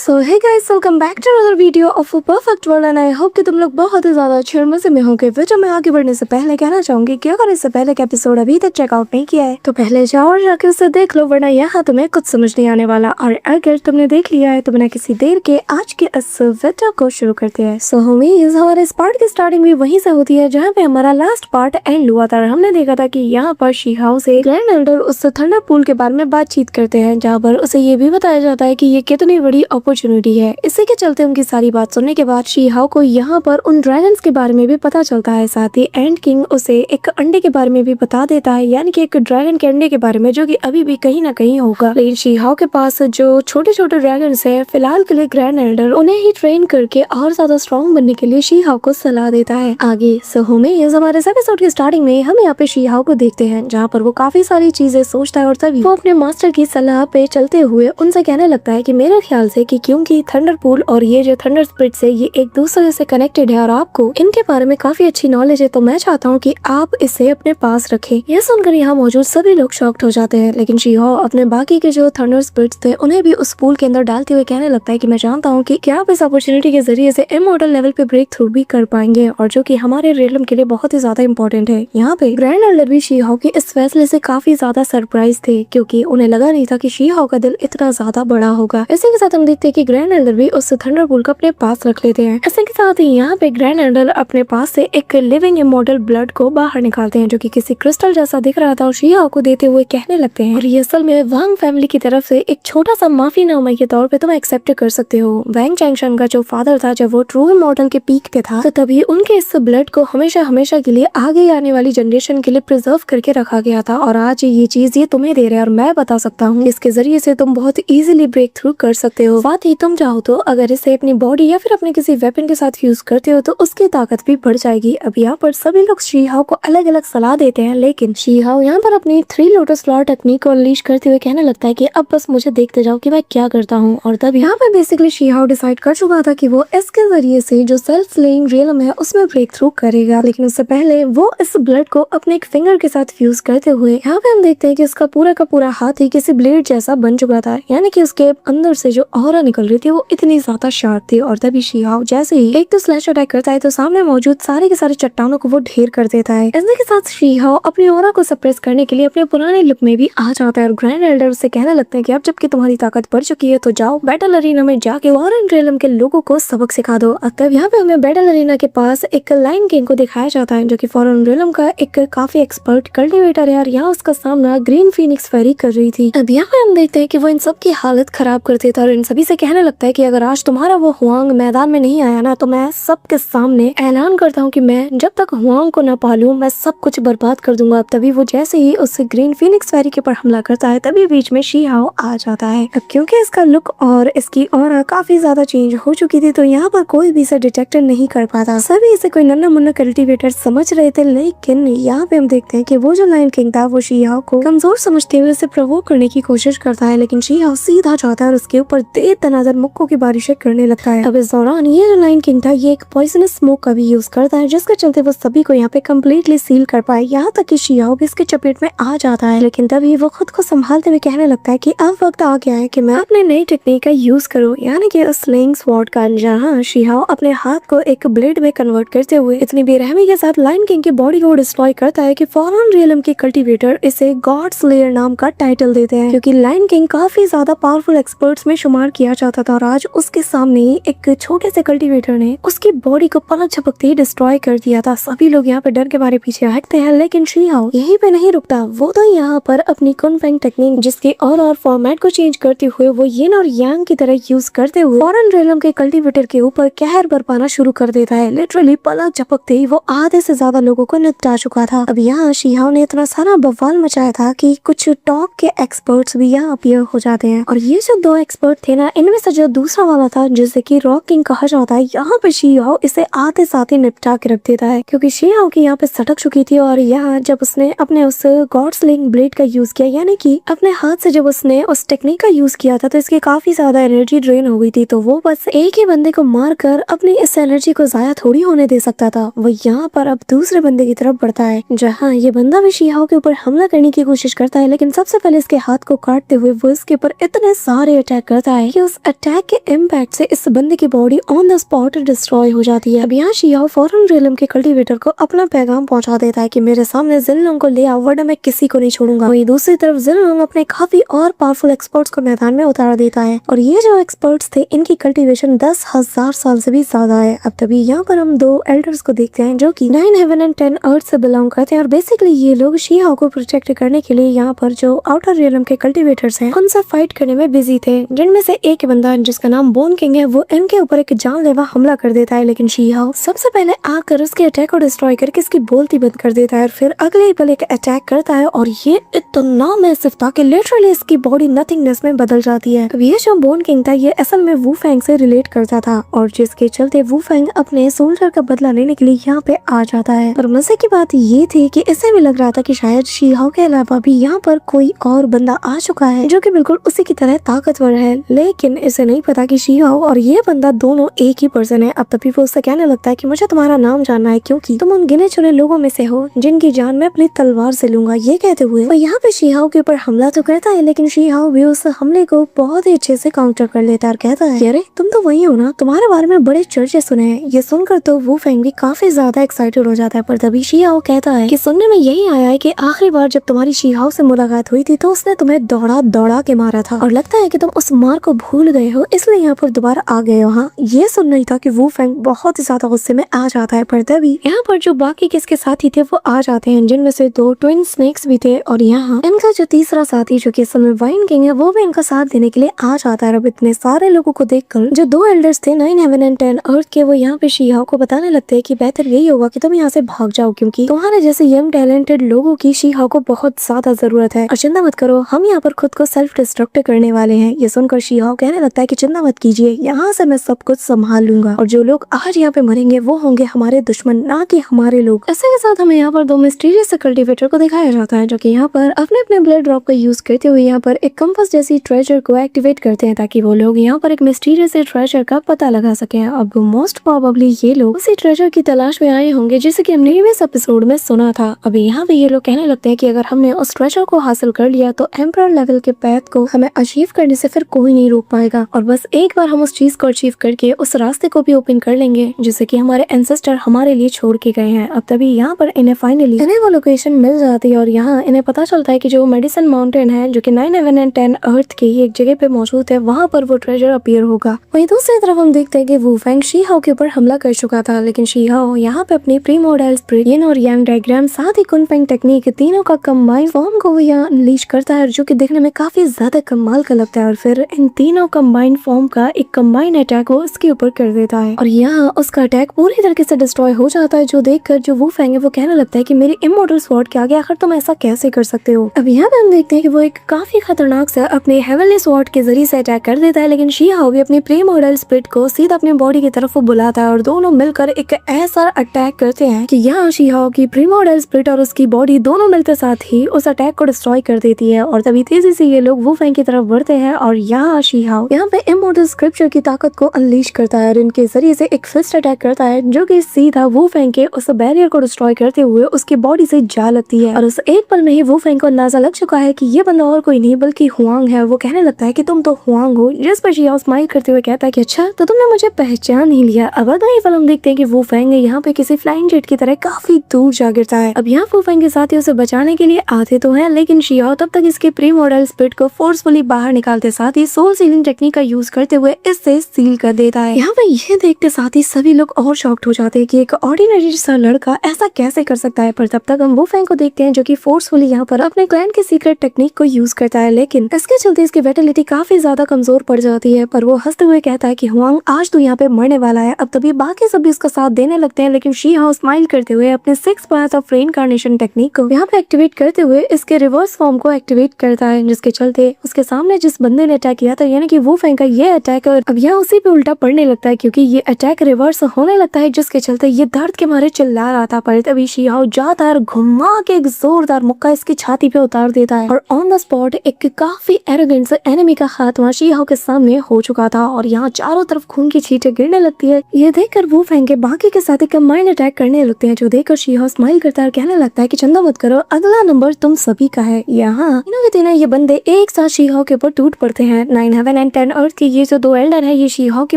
So hey guys, welcome back to another video of a perfect world and I hope कि तुम लोग बहुत ही ज्यादा अच्छे और मजे में होंगे। वीडियो में आगे बढ़ने से पहले कहना चाहूंगी कि अगर इससे पहले का एपिसोड अभी तक चेकआउट नहीं किया है तो पहले जाओ और जाके उसे देख लो, वरना यहाँ तुम्हें कुछ समझ नहीं आने वाला। और अगर तुमने देख लिया है तो बिना किसी देर के आज के इस वीडियो को शुरू करते हैं। सो होमीज, हमारे इस पार्ट की स्टार्टिंग भी वहीं से होती है जहाँ पे हमारा लास्ट पार्ट एंड हुआ था। हमने देखा था कि यहाँ पर शी-हाओ से ग्रैंड एल्डर उस थंडर पूल के बारे में बातचीत करते हैं, जहाँ पर उसे ये भी बताया जाता है कि ये कितनी बड़ी अपॉर्चुनिटी है। इसी के चलते उनकी सारी बात सुनने के बाद शी-हाओ को यहाँ पर उन ड्रैगन्स के बारे में भी पता चलता है। साथ ही एंड किंग उसे एक अंडे के बारे में भी बता देता है, यानी कि एक ड्रैगन के अंडे के बारे में, जो कि अभी भी कहीं ना कहीं होगा। लेकिन शी-हाओ के पास जो छोटे छोटे ड्रैगन्स हैं, फिलहाल के लिए ग्रैंड एल्डर उन्हें ही ट्रेन करके और ज्यादा स्ट्रॉन्ग बनने के लिए शी-हाओ को सलाह देता है। आगे होमीज, हमारे इस एपिसोड की स्टार्टिंग में हम यहाँ पे शी-हाओ को देखते हैं, जहाँ पर वो काफी सारी चीजें सोचता है और तभी वो अपने मास्टर की सलाह पे चलते हुए उनसे कहने लगता है कि मेरे ख्याल से कि क्योंकि थंडर पूल और ये जो थंडर स्पिरिट्स है ये एक दूसरे से कनेक्टेड है और आपको इनके बारे में काफी अच्छी नॉलेज है, तो मैं चाहता हूँ कि आप इसे अपने पास रखें। यह सुनकर यहाँ मौजूद सभी लोग शॉक्ड हो जाते हैं, लेकिन शी-हाओ अपने बाकी के जो थंडर स्पिरिट्स थे उन्हें भी उस पूल के अंदर डालते हुए कहने लगता है कि मैं जानता हूँ कि क्या आप इस अपॉर्चुनिटी के जरिए से इमॉर्टल लेवल पे ब्रेक थ्रू भी कर पाएंगे, और जो कि हमारे रियलम के लिए बहुत ही ज्यादा इंपॉर्टेंट है। यहाँ पे ग्रैंड एल्डर भी शी-हाओ के इस फैसले से काफी ज्यादा सरप्राइज थे, क्योंकि उन्हें लगा नहीं था कि शी-हाओ का दिल इतना ज्यादा बड़ा होगा। इसी के साथ हम देखते हैं कि ग्रैंड एल्डर भी उस थंडर पूल को अपने पास रख लेते हैं। इसी के साथ ही यहाँ पे ग्रैंड एल्डर अपने पास से एक लिविंग इमॉर्टल ब्लड को बाहर निकालते हैं, जो कि किसी क्रिस्टल जैसा दिख रहा था, और शी-हाओ को देते हुए कहने लगते हैं और ये असल में वांग फैमिली की तरफ से एक छोटा सा माफीनामा के तौर पे तुम एक्सेप्ट कर सकते हो। वैंग चैंगशन का जो फादर था, जब वो ट्रू इमॉर्टल के पीक पे था, तो तभी उनके इस ब्लड को हमेशा हमेशा के लिए आगे आने वाली जनरेशन के लिए प्रिजर्व करके रखा गया था, और आज ये चीज ये तुम्हें दे रहे हैं और मैं बता सकता हूँ इसके जरिए से तुम बहुत इजीली ब्रेक थ्रू कर सकते हो। साथ ही तुम चाहो तो अगर इसे अपनी बॉडी या फिर अपने किसी वेपन के साथ यूज करते हो तो उसकी ताकत भी बढ़ जाएगी। अब यहाँ पर सभी लोग शी-हाओ को अलग अलग सलाह देते हैं, लेकिन शी-हाओ यहाँ पर अपनी 3 लोटस फ्लावर टेक्निक को अनलीश करते हुए कहने लगता है कि अब बस मुझे देखते जाओ कि मैं क्या करता हूँ। और तब यहाँ पर बेसिकली शी-हाओ डिसाइड कर चुका था कि वो इसके जरिए से जो सेल्फ स्लेइंग रियलम है उसमें ब्रेक थ्रू करेगा, लेकिन उससे पहले वो इस ब्लड को अपने एक फिंगर के साथ फ्यूज करते हुए यहाँ पे हम देखते हैं कि उसका पूरा का पूरा हाथ ही किसी ब्लेड जैसा बन चुका था, यानी कि उसके अंदर से जो ऑरा निकल रही थी वो इतनी ज्यादा शार्प थी। और तभी शी-हाओ जैसे ही एक तो स्लैश अटैक करता है तो सामने मौजूद सारे के सारे चट्टानों को वो ढेर कर देता है। इसी के साथ शी-हाओ अपनी ऑरा को सप्रेस करने के लिए अपने पुराने लुक में भी आ जाता है, और ग्रैंड एल्डर उससे कहने लगते हैं कि अब जबकि तुम्हारी ताकत बढ़ चुकी है तो जाओ बैटल अरीना में जाके फॉरेन रियलम के लोगों को सबक सिखा दो। तब यहाँ पे हमें बैटल अरीना के पास एक लाइन किंग को दिखाया जाता है, जो कि फॉरेन रियलम का एक काफी एक्सपर्ट कल्टिवेटर है, और यहाँ उसका सामना ग्रीन फीनिक्स फेरी कर रही थी। अब यहाँ पे हम देखते हैं कि वो इन सब की हालत खराब कर देता है और इन सभी से कहने लगता है कि अगर आज तुम्हारा वो हुआंग मैदान में नहीं आया ना तो मैं सबके सामने ऐलान करता हूँ कि मैं जब तक हुआंग को न पालूं मैं सब कुछ बर्बाद कर दूंगा। अब तभी वो जैसे ही उस ग्रीन फीनिक्स फेरी के ऊपर हमला करता है तभी बीच में शी-हाओ आ जाता है। अब क्योंकि इसका लुक और इसकी ऑरा काफी ज्यादा चेंज हो चुकी थी तो यहाँ पर कोई भी इसे डिटेक्ट नहीं कर पाता। सभी इसे कोई नन्ना मुन्ना कल्टिवेटर समझ रहे थे, लेकिन यहाँ पे हम देखते हैं कि वो जो लाइन किंग था वो शी-हाओ को कमजोर समझते हुए उसे प्रोवोक करने की कोशिश करता है, लेकिन शी-हाओ सीधा जाता है और उसके ऊपर दे-दनादर मुक्कों की बारिशें करने लगता है। अब इस दौरान ये जो लाइन किंग था ये एक पॉइजनस स्मोक का भी यूज करता है, जिसके चलते वो सभी को यहाँ पे कम्प्लीटली सील कर पाए, यहाँ तक कि शी-हाओ भी इसके चपेट में आ जाता है। लेकिन तभी वो खुद को संभालते हुए कहने लगता है कि अब वक्त आ गया है कि मैं अपने नई टेक्निक का यूज करूँ, यानी कि उस स्लेइंग स्वॉर्ड का, जहाँ शी-हाओ अपने हाथ को एक ब्लेड में कन्वर्ट करते हुए इतनी बेरहमी के साथ लाइन किंग की बॉडी को डिस्ट्रॉय करता है कि फॉरेन रियलम के कल्टिवेटर इसे गॉड स्लेयर नाम का टाइटल देते हैं, क्योंकि लाइन किंग काफी ज्यादा पावरफुल एक्सपर्ट्स में शुमार किया जाता था, और आज उसके सामने ही एक छोटे से कल्टिवेटर ने उसकी बॉडी को पलक झपकते ही डिस्ट्रॉय कर दिया था। सभी लोग यहाँ पे डर के मारे पीछे हटते हैं, लेकिन शी-हाओ यहीं पे नहीं रुकता। वो तो यहाँ पर अपनी कुन-फेंग टेक्निक, जिसके और फॉर्मेट को चेंज करते हुए वो यिन और यांग की तरह यूज करते हुए फॉरेन रियलम के कल्टिवेटर के ऊपर कहर बरपाना शुरू कर देता है। लिटरली पलक झपकते ही वो आधे से ज्यादा लोगों को निपटा चुका था। अब यहाँ शी-हाओ ने इतना सारा बवाल मचाया था कि कुछ टॉक के एक्सपर्ट्स भी यहाँ अपीयर हो जाते हैं, और ये जो 2 एक्सपर्ट थे ना, इनमें से जो दूसरा वाला था जिसे कि रॉक किंग कहा जाता है, यहाँ पे शी-हाओ इसे आते साथ ही निपटा के रख देता है, क्योंकि शी-हाओ की यहाँ पे सटक चुकी थी। और यहाँ जब उसने अपने उस गॉड स्लेइंग ब्लेड का यूज किया, यानी कि अपने हाथ से जब उसने उस टेक्निक का यूज किया था, तो इसकी काफी ज्यादा एनर्जी ड्रेन हो गई थी, तो वो बस एक ही बंदे को मार कर अपनी इस एनर्जी को जाया थोड़ी होने दे सकता था। वो यहाँ पर अब दूसरे बंदे की तरफ बढ़ता है, जहाँ ये बंदा भी शी-हाओ के ऊपर हमला करने की कोशिश करता है, लेकिन सबसे पहले इसके हाथ को काटते हुए वो इसके ऊपर इतने सारे अटैक करता है कि इस अटैक के इम्पैक्ट से इस बंदे की body on the spot destroy हो जाती है। अब यहाँ शिहाओ फौरन रेलम के कल्टीवेटर को अपना पैगाम पहुंचा देता है कि मेरे सामने जिनलोंग को ले आओ वरना मैं किसी को नहीं छोड़ूंगा। वहीं दूसरी तरफ जिनलोंग अपने काफी और पावरफुल एक्सपर्ट्स को मैदान में उतार देता है और ये जो एक्सपर्ट्स थे इनकी कल्टीवेशन 10,000 साल से भी ज्यादा है। अब तभी यहाँ पर हम 2 एल्डर्स को देखते हैं जो कि 9 हेवन एंड 10 अर्थ से बिलोंग करते हैं और बेसिकली ये लोग शिहाओ को प्रोटेक्ट करने के लिए यहाँ पर जो आउटर रियलम के कल्टीवेटर्स हैं उनसे फाइट करने में बिजी थे, जिनमें से एक बंदा जिसका नाम बोन किंग है वो इनके ऊपर एक जानलेवा हमला कर देता है। लेकिन शिहाओ सबसे पहले आकर उसके अटैक को डिस्ट्रॉय करके इसकी बोलती बंद कर देता है और फिर अगले ही पल एक अटैक करता है और ये इतना मैसिव था कि लिटरली इसकी बॉडी नथिंगनेस में बदल जाती है। अब ये जो बोन किंग था ये असल में वू फैंग से रिलेट करता था और जिसके चलते वू फैंग अपने सोल्जर का बदला लेने के लिए यहाँ पे आ जाता है। और मजे की बात ये थी कि इसे भी लग रहा था कि शायद शिहाओ के अलावा भी यहाँ पर कोई और बंदा आ चुका है जो कि बिल्कुल उसी की तरह ताकतवर है, लेकिन इसे नहीं पता कि शिहाओ और ये बंदा दोनों एक ही पर्सन है। अब तभी वो उससे कहने लगता है कि मुझे तुम्हारा नाम जानना है क्योंकि तुम उन गिने चुने लोगों में से हो जिनकी जान मैं अपनी तलवार से लूंगा। ये कहते हुए वो यहाँ पे शिहाओ के ऊपर हमला तो करता है लेकिन शिहाओ भी उस हमले को बहुत ही अच्छे से काउंटर कर लेता है और कहता है अरे तुम तो वही हो ना, तुम्हारे बारे में बड़े चर्चे सुने हैं। ये सुनकर तो वो फैंग भी काफी ज्यादा एक्साइटेड हो जाता है, पर तभी शिहाओ कहता है कि सुनने में यही आया है कि आखिरी बार जब तुम्हारी शिहाओ से मुलाकात हुई थी तो उसने तुम्हें दौड़ा दौड़ा के मारा था और लगता है कि तुम उस मार को भूल गए हो इसलिए यहाँ पर दोबारा आ गए हो। हाँ, ये सुन नहीं था कि वो फैंग बहुत ही ज्यादा गुस्से में आ जाता है, पर तभी यहाँ पर जो बाकी किसके साथी थे वो आ जाते हैं, जिनमें से 2 ट्विन स्नेक्स भी थे और यहाँ इनका जो तीसरा साथी जो कि समय वाइन किंग है वो भी इनका साथ देने के लिए आ जाता है। अब इतने सारे लोगों को देखकर जो 2 एल्डर्स थे 9 हेवन एंड 10 अर्थ के वो यहाँ पे शिहाओ को बताने लगते हैं कि बेहतर यही होगा कि तुम यहाँ से भाग जाओ क्योंकि तुम्हारे जैसे यंग टैलेंटेड लोगों की शिहाओ को बहुत ज्यादा जरूरत है और चिंता मत करो, हम यहाँ पर खुद को सेल्फ डिस्ट्रक्ट करने वाले हैं। ये सुनकर शिहाओ कहने लगता है कि चिंता मत कीजिए, यहाँ से मैं सब कुछ संभाल लूंगा और जो लोग आज यहाँ पे मरेंगे वो होंगे हमारे दुश्मन, ना कि हमारे लोग। इसी के साथ हमें यहाँ पर 2 मिस्टीरियस कल्टीवेटर को दिखाया जाता है जो कि यहाँ पर अपने अपने ब्लड ड्रॉप का यूज करते हुए यहाँ पर एक कंपास जैसी ट्रेजर को एक्टिवेट करते हैं ताकि वो लोग यहाँ पर एक मिस्टीरियस ट्रेजर का पता लगा सके। अब मोस्ट प्रोबेबली ये लोग उसी ट्रेजर की तलाश में आए होंगे जिसे कि हमने इस एपिसोड में सुना था। अभी यहाँ पे ये लोग कहने लगते हैं कि अगर हमने उस ट्रेजर को हासिल कर लिया तो एम्परर लेवल के पैथ को हमें अचीव करने से फिर कोई नहीं रोक पाएगा और बस एक बार हम उस चीज को अचीव करके उस रास्ते को भी ओपन कर लेंगे जिसे कि हमारे एंसेस्टर हमारे लिए छोड़ के गए हैं। अब तभी यहाँ पर इन्हें फाइनली वो लोकेशन मिल जाती है और यहाँ इन्हें पता चलता है कि जो मेडिसिन माउंटेन है जो कि 9 हेवन एंड 10 अर्थ की एक जगह पे मौजूद है, वहाँ पर वो ट्रेजर अपीयर होगा। वहीं दूसरी तरफ हम देखते हैं कि वू फैंग शिहाओ के ऊपर हमला कर चुका था, लेकिन शिहाओ यहाँ पे अपनी प्रीमोर्डियल स्पिरिट, यिन और यांग डायग्राम साथ ही कुनफेंग टेक्निक तीनों का कंबाइन फॉर्म को वो यहाँ अनलीश करता है जो कि देखने में काफी ज्यादा कमाल का लगता है और फिर इन तीनों कंबाइन फॉर्म का एक कंबाइन अटैक वो इसके ऊपर कर देता है और यहाँ उसका अटैक पूरी तरीके से डिस्ट्रॉय हो जाता है, जो देखकर जो वो फैंग है वो कहने लगता है कि मेरी इमोर्टल स्वॉर्ड के आगे आखिर तुम ऐसा कैसे कर सकते हो। अब यहाँ पे हम देखते हैं कि वो एक काफी खतरनाक सा अपने हेवनली स्वॉर्ड के जरिए से अटैक कर देता है, लेकिन शिहाओ भी अपनी प्रीमोर्डियल स्पिरिट को सीधा अपनी बॉडी की तरफ बुलाता है और दोनों मिलकर एक ऐसा अटैक करते हैं कि यहाँ शिहाओ की प्रीमोर्डियल स्पिरिट और उसकी बॉडी दोनों मिलते साथ ही उस अटैक को डिस्ट्रॉय कर देती है और तभी तेजी से ये लोग वो फैंग की तरफ बढ़ते हैं और यहाँ शिहाओ यहाँ पे इमोर्टल स्क्रिप्चर की ताकत को अनलीश करता है और इनके जरिए से एक फिस्ट अटैक करता है जो कि सीधा वो फैंग के उस बैरियर को डिस्ट्रॉय करते हुए उसकी बॉडी से जा लगती है और उस एक पल में ही वो फैंग को अंदाजा लग चुका है कि ये बंदा और कोई नहीं बल्कि हुआंग है। वो कहने लगता है कि तुम तो हुआंग हो, जिस पर शिहाओ स्माइल करते हुए कहता है कि अच्छा तो तुमने मुझे पहचान नहीं लिया। अब अगली पल हम देखते हैं कि वो फैंग यहाँ पे किसी फ्लाइंग जेट की तरह काफी दूर जा गिरता है। अब यहाँ वो फैंग के साथी उसे बचाने के लिए आते तो है, लेकिन शिहाओ तब तक इसके प्रीमोर्डियल स्पिरिट को फोर्सफुली बाहर निकालते साथ ही सोल सीलिंग टेक्निक का यूज करते हुए इससे सील कर देता है। यहाँ पे ये देखते साथ ही सभी लोग और शॉक्ड हो जाते हैं कि एक ऑर्डिनरी सा लड़का ऐसा कैसे कर सकता है, पर तब तक हम वो फैंग को देखते हैं जो कि फोर्सफुली यहाँ पर अपने क्लैन के सीक्रेट टेक्निक को यूज करता है, लेकिन इसके चलते इसकी विटलिटी काफी ज्यादा कमजोर पड़ जाती है। पर वो हंसते हुए कहता है कि हुआंग आज तो यहाँ पे मरने वाला है। अब तभी बाकी सभी उसका साथ देने लगते हैं, लेकिन शिहाओ स्माइल करते हुए अपने 6 पाथ ऑफ रेइनकार्नेशन टेक्निक को यहाँ पे एक्टिवेट करते हुए इसके रिवर्स फॉर्म को एक्टिवेट करता है, जिसके चलते उसके सामने जिस बंदे ने अटैक किया था यानी कि वो फैंग का ये अटैक अब यहाँ उसी पे उल्टा पड़ने लगता है क्योंकि ये अटैक रिवर्स होने लगता है, जिसके चलते ये दर्द के मारे चिल्ला रहा था। पर तभी शिहाओ जाता है और घुमा के एक जोरदार मुक्का इसकी छाती पे उतार देता है और ऑन द स्पॉट एक काफी एरोगेंट से एनिमी का खात्मा शिहाओ के सामने हो चुका था और यहाँ चारों तरफ खून की छींटे गिरने लगती है। ये देखकर वो फैंग के बाकी के साथी कंबाइंड अटैक करने लगते हैं, जो देखकर शिहाओ स्माइल करता है और कहने लगता है कि चिंता मत करो, अगला नंबर तुम सभी का है। यहाँ तीनों के तीनों ये बंदे एक साथ शिहाओ के ऊपर टूट पड़ते हैं। 9 हेवन प्लैनेट 10 अर्थ के ये जो दो एल्डर है ये शी-हाओ की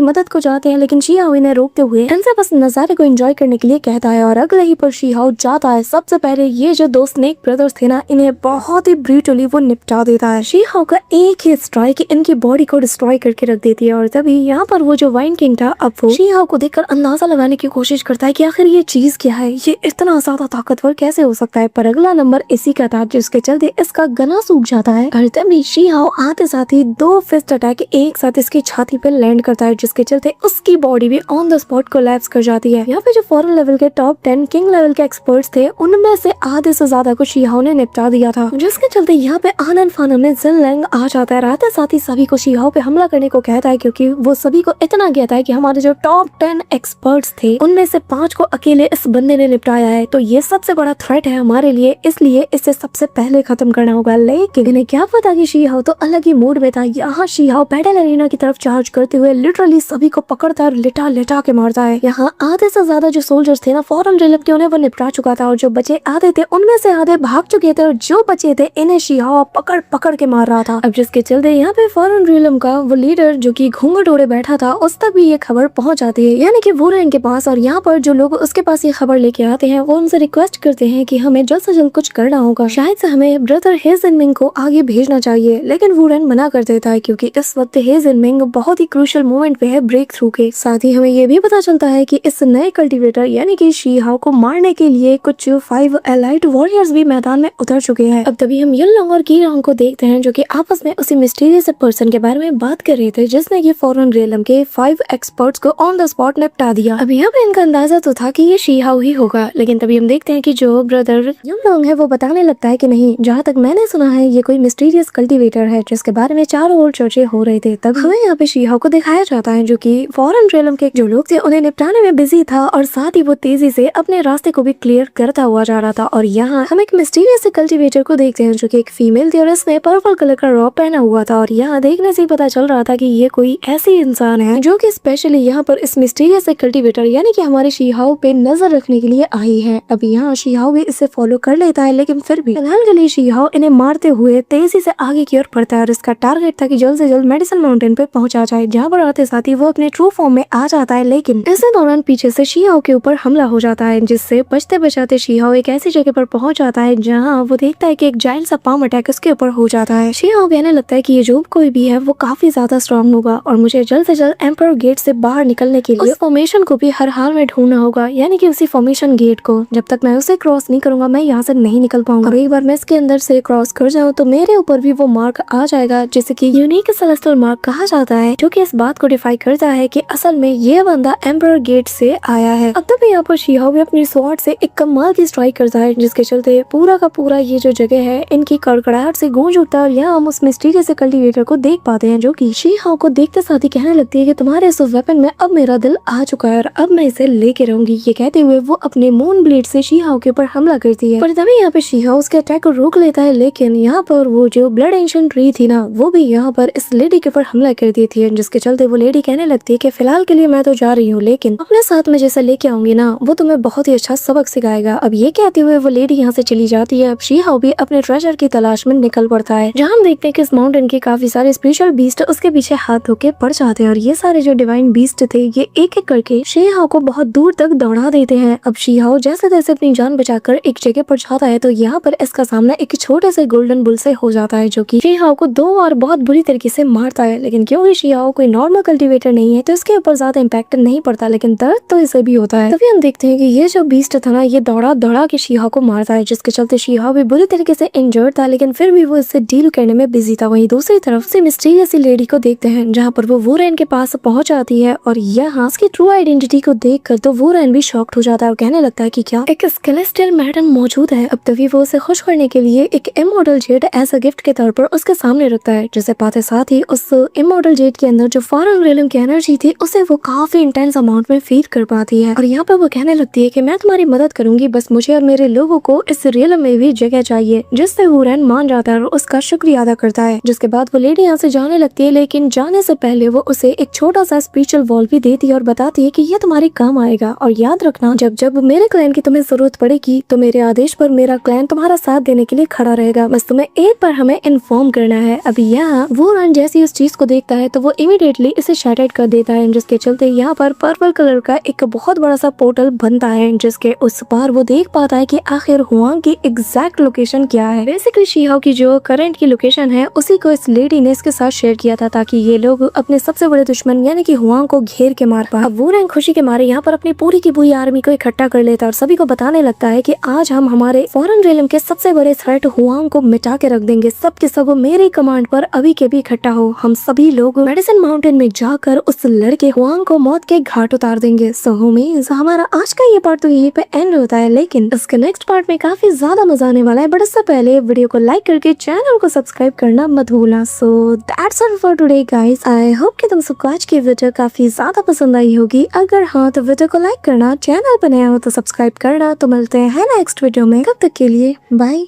मदद को जाते हैं, लेकिन शी-हाओ इन्हें रोकते हुए इनसे बस नजारे को एंजॉय करने के लिए कहता है और अगले ही पर शी-हाओ जाता है। सबसे पहले ये जो दो स्नेक ब्रदर्स थे ना, इन्हें बहुत ही ब्रूटली वो निपटा देता है। शी-हाओ का एक ही स्ट्राइक इनकी बॉडी को डिस्ट्रॉय करके रख देती है और तभी यहाँ पर वो जो वाइन किंग था अब वो शी-हाओ को देखकर अंदाजा लगाने की कोशिश करता है कि आखिर ये चीज क्या है, ये इतना ज्यादा ताकतवर कैसे हो सकता है। पर अगला नंबर इसी का था जिसके चलते इसका गला सूख जाता है और तभी शी-हाओ आते साथ ही दो फिस्ट अटैक एक साथ इसकी छाती पे लैंड करता है, जिसके चलते उसकी बॉडी भी ऑन द स्पॉट कोलैप्स कर जाती है। यहाँ पे जो फॉरेन लेवल के टॉप 10 किंग लेवल के एक्सपर्ट्स थे उनमें से आधे से ज्यादा को शी-हाओ ने निपटा दिया था, जिसके चलते यहाँ पे आनन फानन में जिन लैंग आ जाता है। आते साथ ही सभी को शी-हाओ पे हमला करने को कहता है, क्योंकि वो सभी को इतना कहता है कि हमारे जो टॉप 10 एक्सपर्ट्स थे उनमें से 5 को अकेले इस बंदे ने निपटाया है, तो ये सबसे बड़ा थ्रेट है हमारे लिए, इसलिए इसे सबसे पहले खत्म करना होगा। लेकिन इन्हें क्या पता कि शी-हाओ तो अलग ही मूड में था। यहाँ शी-हाओ बैटल एरिना की तरफ चार्ज करते हुए लिटरली सभी को पकड़ता है और लिटा लिटा के मारता है। यहाँ आधे से ज्यादा जो सोल्जर्स थे ना फॉरेन रिलम के, उन्हें वो निपटा चुका था और जो बचे आधे थे उनमें से आधे भाग चुके थे और जो बचे थे इन्हें शी-हाओ पकड़ पकड़ के मार रहा था। अब जिसके चलते यहाँ पे फॉरेन रिलम का वो लीडर जो कि घूंघट ओढ़े बैठा था उस तक भी ये खबर पहुंच जाती है, यानी कि वुरेन के पास। और यहाँ पर जो लोग उसके पास ये खबर लेके आते हैं वो उनसे रिक्वेस्ट करते हैं कि हमें जल्द से जल्द कुछ करना होगा, शायद से हमें ब्रदर हे जिनमिंग को आगे भेजना चाहिए। लेकिन वुरेन मना कर देता है क्योंकि इस वक्त हे जिनमिंग बहुत ही क्रूशियल मोमेंट पे है ब्रेक थ्रू के। साथ ही हमें ये भी पता चलता है कि इस नए कल्टिवेटर यानी कि शी-हाओ को मारने के लिए कुछ 5 एलाइट वॉरियर्स भी मैदान में उतर चुके हैं। अब तभी हम युनलोंग और कीरांग को देखते हैं जो कि आपस में उसी मिस्टीरियस पर्सन के बारे में बात कर रहे थे जिसने ये फॉरेन रियलम के 5 एक्सपर्ट्स को ऑन द स्पॉट निपटा दिया। अब यहाँ पे इनका अंदाजा तो था कि ये शी-हाओ ही होगा, लेकिन तभी हम देखते हैं कि जो ब्रदर युनलोंग है वो बताने लगता है कि नहीं, जहाँ तक मैंने सुना है ये कोई मिस्टीरियस कल्टिवेटर है जिसके बारे में चारों ओर चर्चे हो रहे थे। तब हमें यहाँ पे शी-हाओ को दिखाया जाता है जो कि फॉरेन रियलम के जो लोग थे उन्हें निपटाने में बिजी था और साथ ही वो तेजी से अपने रास्ते को भी क्लियर करता हुआ जा रहा था। और यहाँ हम एक मिस्टीरियस कल्टिवेटर को देखते हैं जो कि एक फीमेल थी और इसने पर्पल कलर का रॉब पहना हुआ था और यहाँ देखने से ही पता चल रहा था कि ये कोई ऐसी इंसान है जो कि स्पेशली यहाँ पर इस मिस्टीरियस कल्टिवेटर यानी कि हमारे शी-हाओ पे नजर रखने के लिए आई है। अब यहाँ शी-हाओ भी इसे फॉलो कर लेता है, लेकिन फिर भी फिलहाल के लिए शी-हाओ इन्हें मारते हुए तेजी से आगे की ओर बढ़ता है और इसका टारगेट था कि जल्द से जल्द मेडिसिन माउंटेन पे पहुंचा जाए, जहाँ पर आते साथ ही वो अपने ट्रू फॉर्म में आ जाता है। लेकिन इसी दौरान पीछे से शी-हाओ के ऊपर हमला हो जाता है, जिससे बचते बचाते शी-हाओ एक ऐसी जगह पर पहुंच जाता है जहाँ वो देखता है कि एक जायंट सा पाम अटैक उसके ऊपर हो जाता है। शी-हाओ कहने लगता है कि ये जो कोई भी है वो काफी ज्यादा स्ट्रॉन्ग होगा और मुझे जल्द से जल्द एम्परर गेट से बाहर निकलने के लिए फॉर्मेशन को भी हर हाल में ढूंढना होगा, यानी कि उसी फॉर्मेशन गेट को। जब तक मैं उसे क्रॉस नहीं करूंगा मैं यहाँ से नहीं निकल पाऊंगा। एक बार मैं इसके अंदर से क्रॉस कर जाऊँ तो मेरे ऊपर भी वो मार्क आ जाएगा जिसे कि यूनिक सेलेस्टियल मार्क कहा जाता है, जो कि इस बात को डिफाई करता है कि असल में ये बंदा एम्परर गेट से आया है। अब तभी यहाँ पर शी-हाओ भी अपनी स्वॉर्ड से एक कमाल की स्ट्राइक करता है जिसके चलते पूरा का पूरा ये जो जगह है इनकी कड़कड़ाहट से गूंज उठता है और यहाँ हम उस मिस्टीरियस कल्टिवेटर को देख पाते हैं जो कि शी-हाओ को देखते साथ ही कहने लगती है कि तुम्हारे इस वेपन में अब मेरा दिल आ चुका है और अब मैं इसे लेके रहूंगी। ये कहते हुए वो अपने मून ब्लेड से शी-हाओ के ऊपर हमला करती है, पर तभी यहाँ पे शी-हाओ उसके अटैक को रोक लेता है। लेकिन यहाँ पर वो जो ब्लड एंशिएंट ट्री थी ना वो भी यहाँ पर इस लेडी के ऊपर हमला कर दी थी, जिसके चलते वो लेडी कहने लगती है कि फिलहाल के लिए मैं तो जा रही हूँ, लेकिन अपने साथ में जैसा लेके आऊंगी ना वो तुम्हें बहुत ही अच्छा सबक सिखाएगा। अब ये कहते हुए वो लेडी यहाँ से चली जाती है। अब शी-हाओ भी अपने ट्रेजर की तलाश में निकल पड़ता है, जहाँ हम देखते हैं कि इस माउंटेन के काफी सारे स्पिरिचुअल बीस्ट उसके पीछे हाथ धोके पड़ जाते हैं और ये सारे जो डिवाइन बीस्ट थे ये एक एक करके शी-हाओ को बहुत दूर तक दौड़ा देते हैं। अब शी-हाओ जैसे तैसे अपनी जान बचाकर एक जगह पर जाता है तो यहाँ पर इसका सामना एक छोटे से गोल्डन बुल से हो जाता है जो कि शी-हाओ को 2 बार बहुत बुरी तरीके से मारता है। लेकिन क्योंकि शी-हाओ कोई नॉर्मल कल्टिवेटर नहीं है तो इसके ऊपर ज्यादा इम्पैक्ट नहीं पड़ता, लेकिन दर्द तो इसे भी होता है। तभी हम देखते हैं कि ये जो बीस्ट था ना ये दौड़ा दौड़ा के शी-हाओ को मारता है, जिसके चलते शी-हाओ भी बुरी तरीके से इंजर्ड था, लेकिन फिर भी वो इससे डील करने में बिजी था। वहीं दूसरी तरफ से मिस्टीरियस लेडी को देखते हैं जहाँ पर वो वुरेन के पास पहुंच जाती है और यहाँ उसकी ट्रू आइडेंटिटी को देखकर तो वुरेन भी शॉक्ड हो जाता है और कहने लगता है कि क्या एक सेलेस्टियल मैडम मौजूद है। अब तभी वो उसे खुश करने के लिए एक immortal jade as a gift के तौर पर उसके सामने रखता है, जिसे पाते साथ ही उस इमॉर्टल जेड के अंदर जो फॉरेन रियलम की एनर्जी थी उसे वो काफी इंटेंस अमाउंट में फीड कर पाती है। और यहाँ पर वो कहने लगती है कि मैं तुम्हारी मदद करूंगी, बस मुझे और मेरे लोगों को इस रियलम में भी जगह चाहिए, जिससे वुरेन मान जाता है और उसका शुक्रिया अदा करता है। जिसके बाद वो लेडी यहाँ से जाने लगती है, लेकिन जाने से पहले वो उसे एक छोटा सा स्पिरिचुअल वॉल भी देती है और बताती है कि ये तुम्हारे काम आएगा और याद रखना जब जब मेरे क्लैन की तुम्हें जरूरत पड़ेगी तो मेरे आदेश पर मेरा क्लैन तुम्हारा साथ देने के लिए खड़ा रहेगा, बस तुम्हें एक बार हमें इन्फॉर्म करना है। अभी यहाँ वुरेन जैसे जैसे ही उस चीज को देखता है तो वो इमीडिएटली इसे शैटर्ड कर देता है, जिसके चलते यहाँ पर पर्पल कलर का एक बहुत बड़ा सा पोर्टल बनता है, जिसके उस पार वो देख पाता है कि आखिर हुआंग की एग्जैक्ट लोकेशन क्या है। बेसिकली शीहाओ की जो करंट की लोकेशन है उसी को इस लेडी ने इसके साथ शेयर किया था ताकि ये लोग अपने सबसे बड़े दुश्मन यानी कि हुआंग को घेर के मार पाए। अब वो रैंक खुशी के मारे यहाँ पर अपनी पूरी की पूरी आर्मी को इकट्ठा कर लेता है और सभी को बताने लगता है कि आज हम हमारे फॉरेन रियलम के सबसे बड़े थ्रेट हुआंग को मिटा के रख देंगे। सब के सब मेरे कमांड पर अभी के भी इकट्ठा हो। हम सभी लोग मेडिसिन माउंटेन में जाकर उस लड़के हुआंग को मौत के घाट उतार देंगे। सो होमीज हमारा आज का ये पार्ट तो यहीं पे एंड होता है, लेकिन इसके नेक्स्ट पार्ट में काफी ज्यादा मजा आने वाला है। बट इससे पहले वीडियो को लाइक करके चैनल को सब्सक्राइब करना मत भूलना। So that's all for today guys. I hope कि तुम सबको आज की वीडियो काफी ज्यादा पसंद आई होगी। अगर हाँ तो वीडियो को लाइक करना, चैनल पर नया हो तो सब्सक्राइब करना। तो मिलते हैं नेक्स्ट वीडियो में, कब तक के लिए बाय।